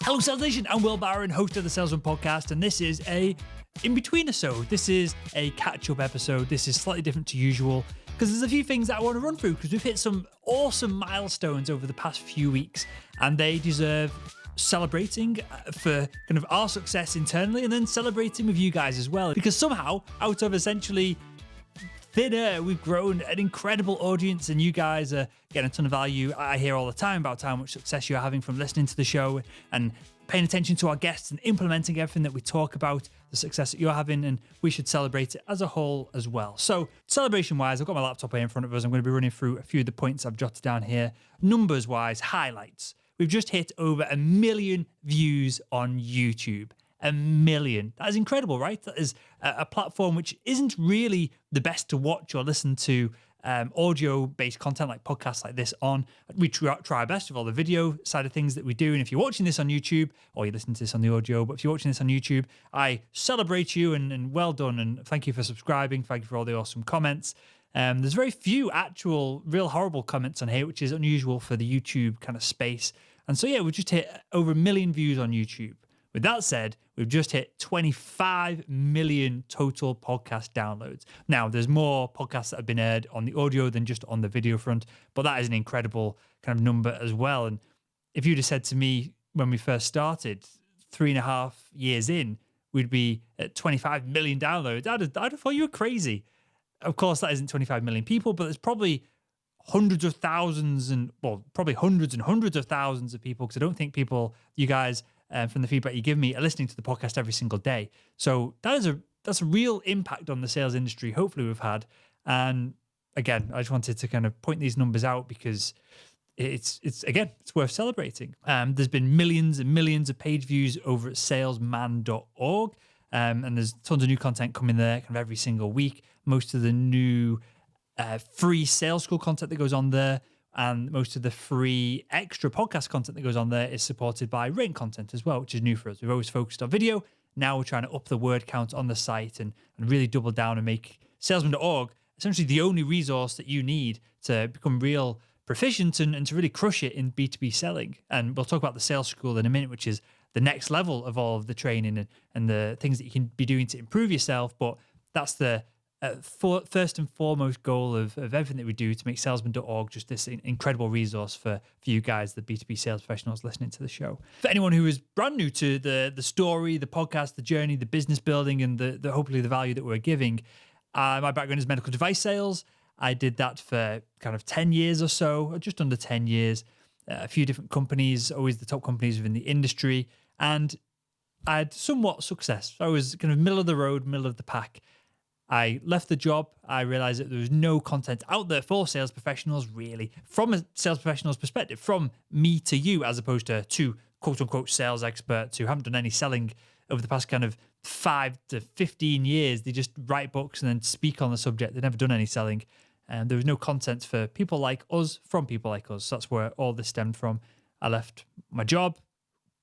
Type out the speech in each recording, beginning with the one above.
Hello, Sales Nation. I'm Will Barron, host of the Salesman Podcast, and this is a in-betweenisode. This is a catch-up episode. This is slightly different to usual because there's a few things that I want to run through because we've hit some awesome milestones over the past few weeks, and they deserve celebrating for kind of our success internally and then celebrating with you guys as well. Because somehow, out of essentially thin air, we've grown an incredible audience, and you guys are getting a ton of value. I hear all the time about how much success you're having from listening to the show and paying attention to our guests and implementing everything that we talk about, the success that you're having, and we should celebrate it as a whole as well. So celebration-wise, I've got my laptop here in front of us. I'm going to be running through a few of the points I've jotted down here. Numbers-wise, highlights. We've just hit over 1 million views on YouTube. 1 million. That is incredible, right? That is a platform which isn't really the best to watch or listen to audio-based content like podcasts like this on. We try our best with all the video side of things that we do. And if you're watching this on YouTube, or you're listening to this on the audio, but if you're watching this on YouTube, I celebrate you and well done. And thank you for subscribing. Thank you for all the awesome comments. There's very few actual real horrible comments on here, which is unusual for the YouTube kind of space. And so, yeah, we just hit over 1 million views on YouTube. With that said, we've just hit 25 million total podcast downloads. Now, there's more podcasts that have been aired on the audio than just on the video front, but that is an incredible kind of number as well. And if you'd have said to me when we first started, 3.5 years in, we'd be at 25 million downloads, I'd have thought you were crazy. Of course, that isn't 25 million people, but there's probably hundreds of thousands probably hundreds and hundreds of thousands of people, because I don't think people, you guys, from the feedback you give me, are listening to the podcast every single day. So that's a real impact on the sales industry, hopefully we've had. And again, I just wanted to kind of point these numbers out because it's worth celebrating. There's been millions and millions of page views over at SALESMAN.RED. And there's tons of new content coming there kind of every single week. Most of the new free sales school content that goes on there, and most of the free extra podcast content that goes on there is supported by written content as well, which is new for us. We've always focused on video. Now we're trying to up the word count on the site and really double down and make salesman.org essentially the only resource that you need to become real proficient and to really crush it in B2B selling. And we'll talk about the sales school in a minute, which is the next level of all of the training and the things that you can be doing to improve yourself. But that's the first and foremost goal of everything that we do, to make salesman.org just this incredible resource for you guys, the B2B sales professionals listening to the show. For anyone who is brand new to the story, the podcast, the journey, the business building, and the hopefully the value that we're giving, my background is medical device sales. I did that for kind of 10 years or so, just under 10 years, a few different companies, always the top companies within the industry. And I had somewhat success. I was kind of middle of the road, middle of the pack. I left the job. I realized that there was no content out there for sales professionals, really, from a sales professional's perspective, from me to you, as opposed to two quote unquote sales experts who haven't done any selling over the past kind of 5 to 15 years. They just write books and then speak on the subject. They've never done any selling. And there was no content for people like us from people like us. So that's where all this stemmed from. I left my job,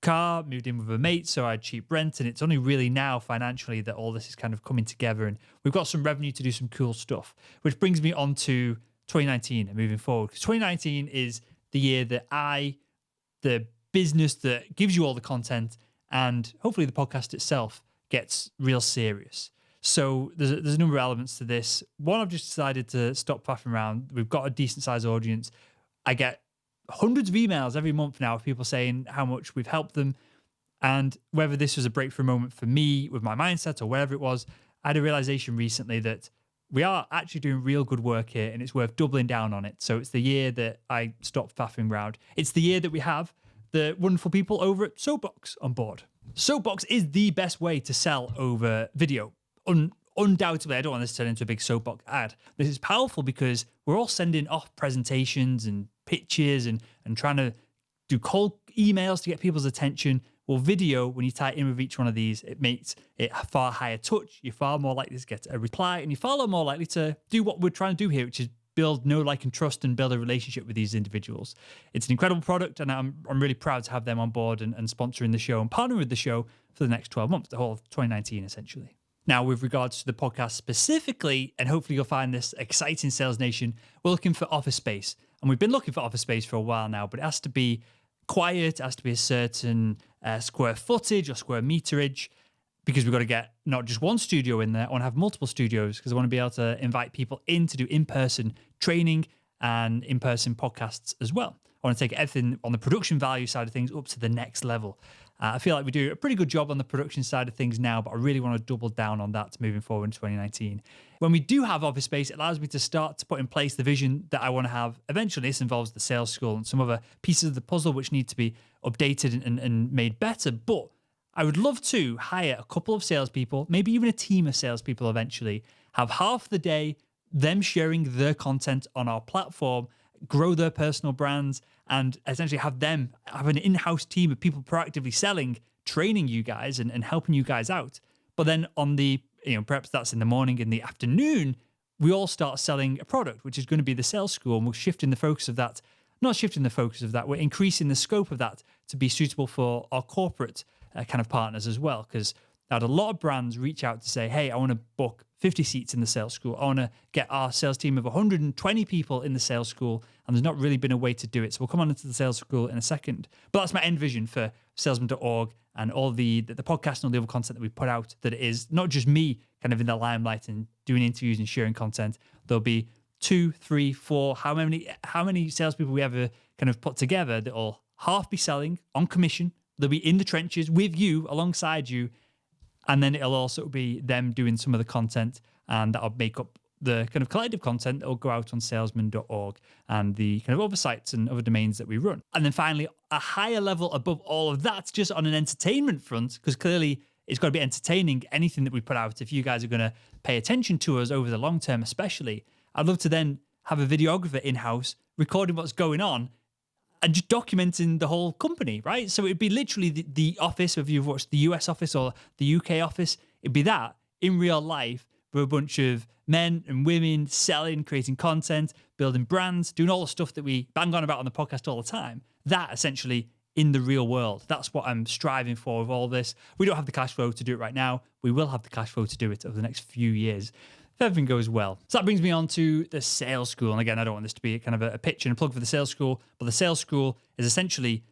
car, moved in with a mate, so I had cheap rent, and it's only really now financially that all this is kind of coming together, and we've got some revenue to do some cool stuff, which brings me on to 2019 and moving forward, because 2019 is the year that the business that gives you all the content and hopefully the podcast itself gets real serious. So there's a number of elements to this. One, I've just decided to stop faffing around. We've got a decent sized audience. I get hundreds of emails every month now of people saying how much we've helped them. And whether this was a breakthrough moment for me with my mindset or whatever it was, I had a realization recently that we are actually doing real good work here and it's worth doubling down on it. So it's the year that I stopped faffing around. It's the year that we have the wonderful people over at Soapbox on board. Soapbox is the best way to sell over video. Undoubtedly, I don't want this to turn into a big soapbox ad. This is powerful because we're all sending off presentations and pitches and trying to do cold emails to get people's attention. Well, video, when you tie it in with each one of these, it makes it a far higher touch. You're far more likely to get a reply, and you're far more likely to do what we're trying to do here, which is build know, like, and trust and build a relationship with these individuals. It's an incredible product, and I'm really proud to have them on board and sponsoring the show and partnering with the show for the next 12 months, the whole of 2019, essentially. Now, with regards to the podcast specifically, and hopefully you'll find this exciting, Sales Nation, we're looking for office space. And we've been looking for office space for a while now, but it has to be quiet. It has to be a certain square footage or square meterage, because we've got to get not just one studio in there. I want to have multiple studios because I want to be able to invite people in to do in-person training and in-person podcasts as well. I want to take everything on the production value side of things up to the next level. I feel like we do a pretty good job on the production side of things now, but I really want to double down on that moving forward in 2019. When we do have office space, it allows me to start to put in place the vision that I want to have eventually. This involves the sales school and some other pieces of the puzzle which need to be updated and made better. But I would love to hire a couple of salespeople, maybe even a team of salespeople eventually, have half the day them sharing their content on our platform, grow their personal brands, and essentially have an in-house team of people proactively selling, training you guys and helping you guys out. But then on the, perhaps that's in the morning, in the afternoon, we all start selling a product, which is going to be the sales school, and we're shifting the focus of that. Not shifting the focus of that, we're increasing the scope of that to be suitable for our corporate kind of partners as well. Because I had a lot of brands reach out to say, hey, I want to book 50 seats in the sales school. I want to get our sales team of 120 people in the sales school, and there's not really been a way to do it. So we'll come on into the sales school in a second. But that's my end vision for salesman.org and all the podcast and all the other content that we put out, that it is not just me kind of in the limelight and doing interviews and sharing content. There'll be 2, 3, 4, how many salespeople we ever kind of put together that will half be selling on commission. They'll be in the trenches with you, alongside you. And then it'll also be them doing some of the content, and that'll make up the kind of collective content that will go out on salesman.org and the kind of other sites and other domains that we run. And then finally, a higher level above all of that, just on an entertainment front, because clearly it's got to be entertaining, anything that we put out. If you guys are going to pay attention to us over the long term especially, I'd love to then have a videographer in-house recording what's going on and just documenting the whole company, right? So it'd be literally the office, if you've watched the US office or the UK office, it'd be that in real life for a bunch of men and women selling, creating content, building brands, doing all the stuff that we bang on about on the podcast all the time. That essentially in the real world. That's what I'm striving for with all this. We don't have the cash flow to do it right now. We will have the cash flow to do it over the next few years, if everything goes well. So that brings me on to the sales school. And again, I don't want this to be kind of a pitch and a plug for the sales school, but the sales school is essentially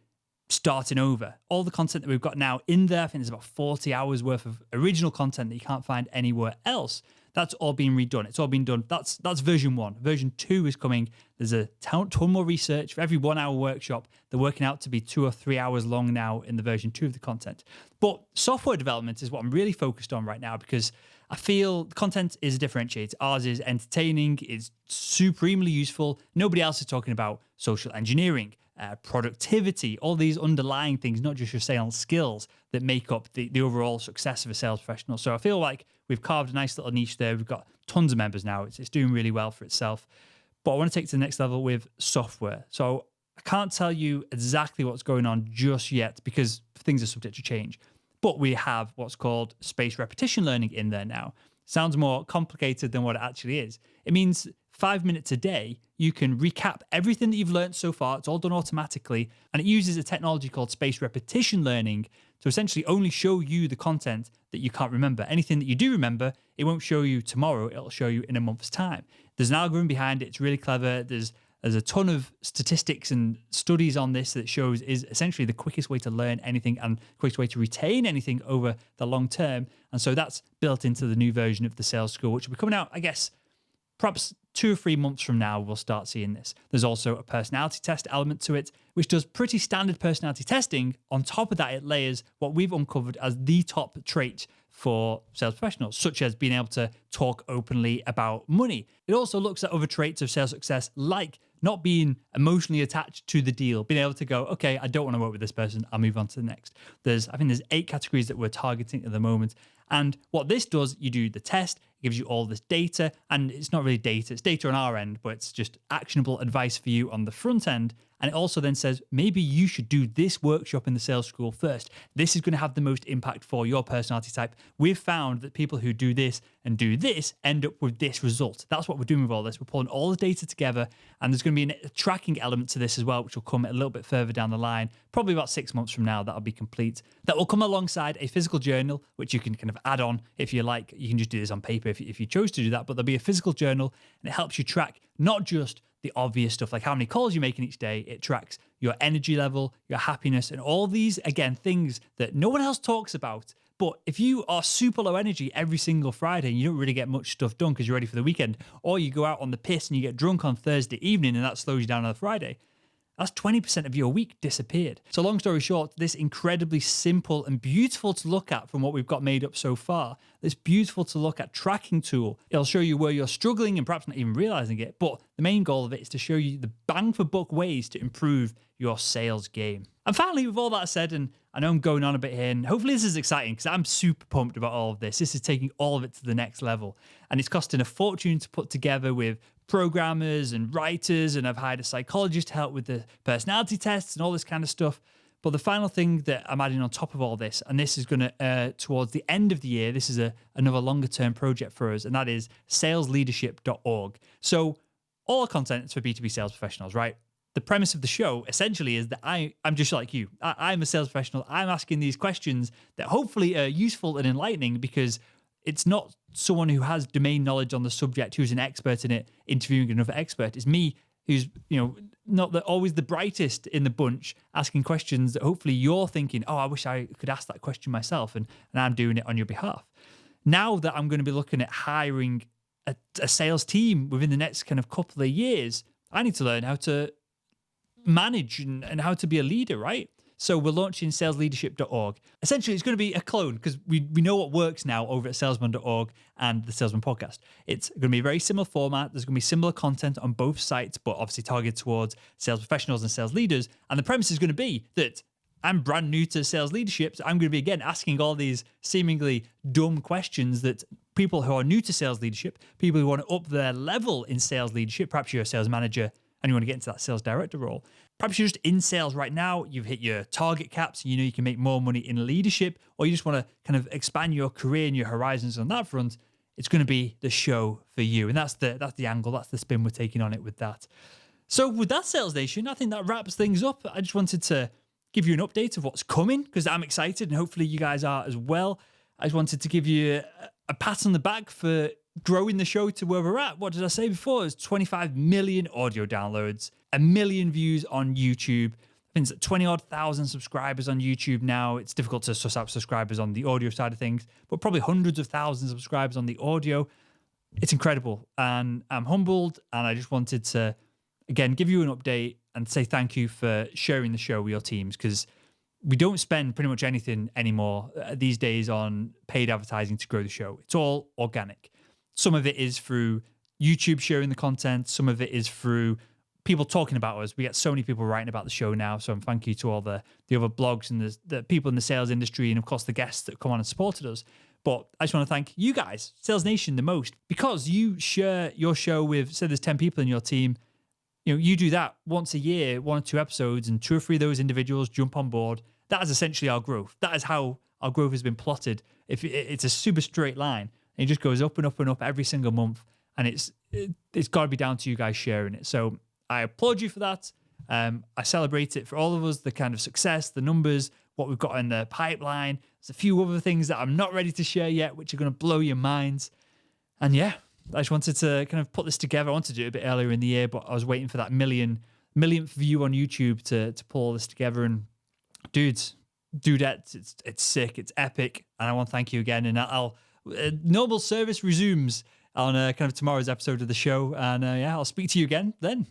starting over. All the content that we've got now in there, I think there's about 40 hours worth of original content that you can't find anywhere else. That's all been redone. It's all been done. That's version 1. Version 2 is coming. There's a ton more research. For every 1 hour workshop, they're working out to be 2 or 3 hours long now in the version 2 of the content. But software development is what I'm really focused on right now, because I feel the content is a differentiator. Ours is entertaining, it's supremely useful. Nobody else is talking about social engineering, productivity, all these underlying things, not just your sales skills, that make up the overall success of a sales professional. So I feel like we've carved a nice little niche there. We've got tons of members now. It's doing really well for itself. But I want to take it to the next level with software. So I can't tell you exactly what's going on just yet, because things are subject to change. But we have what's called spaced repetition learning in there now. Sounds more complicated than what it actually is. It means 5 minutes a day, you can recap everything that you've learned so far. It's all done automatically. And it uses a technology called spaced repetition learning to essentially only show you the content that you can't remember. Anything that you do remember, it won't show you tomorrow. It'll show you in a month's time. There's an algorithm behind it. It's really clever. There's a ton of statistics and studies on this that shows is essentially the quickest way to learn anything and quickest way to retain anything over the long term. And so that's built into the new version of the sales school, which will be coming out, I guess, perhaps 2 or 3 months from now, we'll start seeing this. There's also a personality test element to it, which does pretty standard personality testing. On top of that, it layers what we've uncovered as the top trait for sales professionals, such as being able to talk openly about money. It also looks at other traits of sales success, like not being emotionally attached to the deal, being able to go, okay, I don't want to work with this person, I'll move on to the next. I think there's 8 categories that we're targeting at the moment. And what this does, you do the test, it gives you all this data, and it's not really data, it's data on our end, but it's just actionable advice for you on the front end. And it also then says, maybe you should do this workshop in the sales school first. This is going to have the most impact for your personality type. We've found that people who do this and do this end up with this result. That's what we're doing with all this. We're pulling all the data together, and there's going to be a tracking element to this as well, which will come a little bit further down the line, probably about 6 months from now. That'll be complete. That will come alongside a physical journal, which you can kind of add on if you like. You can just do this on paper if you chose to do that, but there'll be a physical journal, and it helps you track not just the obvious stuff, like how many calls you're making each day. It tracks your energy level, your happiness, and all these, again, things that no one else talks about. But if you are super low energy every single Friday and you don't really get much stuff done because you're ready for the weekend, or you go out on the piss and you get drunk on Thursday evening and that slows you down on the Friday, that's 20% of your week disappeared. So long story short, this incredibly simple and beautiful to look at from what we've got made up so far, this beautiful to look at tracking tool, it'll show you where you're struggling and perhaps not even realizing it. But the main goal of it is to show you the bang for buck ways to improve your sales game. And finally, with all that said, and I know I'm going on a bit here, and hopefully this is exciting because I'm super pumped about all of this. This is taking all of it to the next level. And it's costing a fortune to put together with programmers and writers, and I've hired a psychologist to help with the personality tests and all this kind of stuff. But the final thing that I'm adding on top of all this, and this is going to, towards the end of the year, this is another longer term project for us, and that is salesleadership.org. So all our content is for B2B sales professionals, right? The premise of the show essentially is that I'm just like you. I'm a sales professional. I'm asking these questions that hopefully are useful and enlightening, because it's not someone who has domain knowledge on the subject who's an expert in it interviewing another expert. It's me who's, not always the brightest in the bunch, asking questions that hopefully you're thinking, oh, I wish I could ask that question myself, and I'm doing it on your behalf. Now that I'm going to be looking at hiring a sales team within the next kind of couple of years, I need to learn how to manage and how to be a leader, right? So we're launching salesleadership.org. Essentially, it's going to be a clone, because we know what works now over at salesman.org and the Salesman podcast. It's going to be a very similar format. There's going to be similar content on both sites, but obviously targeted towards sales professionals and sales leaders. And the premise is going to be that I'm brand new to sales leadership. So I'm going to be, again, asking all these seemingly dumb questions that people who are new to sales leadership, people who want to up their level in sales leadership, perhaps you're a sales manager and you want to get into that sales director role. Perhaps you're just in sales right now, you've hit your target caps, you know you can make more money in leadership, or you just want to kind of expand your career and your horizons on that front. It's going to be the show for you. And that's the angle, that's the spin we're taking on it with that. So with that, Sales Nation, I think that wraps things up. I just wanted to give you an update of what's coming, because I'm excited and hopefully you guys are as well. I just wanted to give you a pat on the back for growing the show to where we're at. What did I say before? It's 25 million audio downloads, 1 million views on YouTube. I think it's 20-odd thousand subscribers on YouTube now. It's difficult to suss out subscribers on the audio side of things, but probably hundreds of thousands of subscribers on the audio. It's incredible, and I'm humbled, and I just wanted to, again, give you an update and say thank you for sharing the show with your teams, because we don't spend pretty much anything anymore these days on paid advertising to grow the show. It's all organic. Some of it is through YouTube sharing the content. Some of it is through people talking about us. We get so many people writing about the show now. So thank you to all the other blogs and the people in the sales industry, and of course the guests that come on and supported us. But I just want to thank you guys, Sales Nation, the most, because you share your show with, say there's 10 people in your team. You do that once a year, 1 or 2 episodes, and 2 or 3 of those individuals jump on board. That is essentially our growth. That is how our growth has been plotted. If it's a super straight line, and it just goes up and up and up every single month, and it's got to be down to you guys sharing it. So I applaud you for that. I celebrate it for all of us, the kind of success, the numbers, what we've got in the pipeline. There's a few other things that I'm not ready to share yet, which are going to blow your minds. And yeah, I just wanted to kind of put this together. I wanted to do it a bit earlier in the year, but I was waiting for that millionth view on YouTube to pull all this together. And dudettes, it's sick, it's epic, and I want to thank you again. And I'll normal service resumes on kind of tomorrow's episode of the show, and I'll speak to you again then.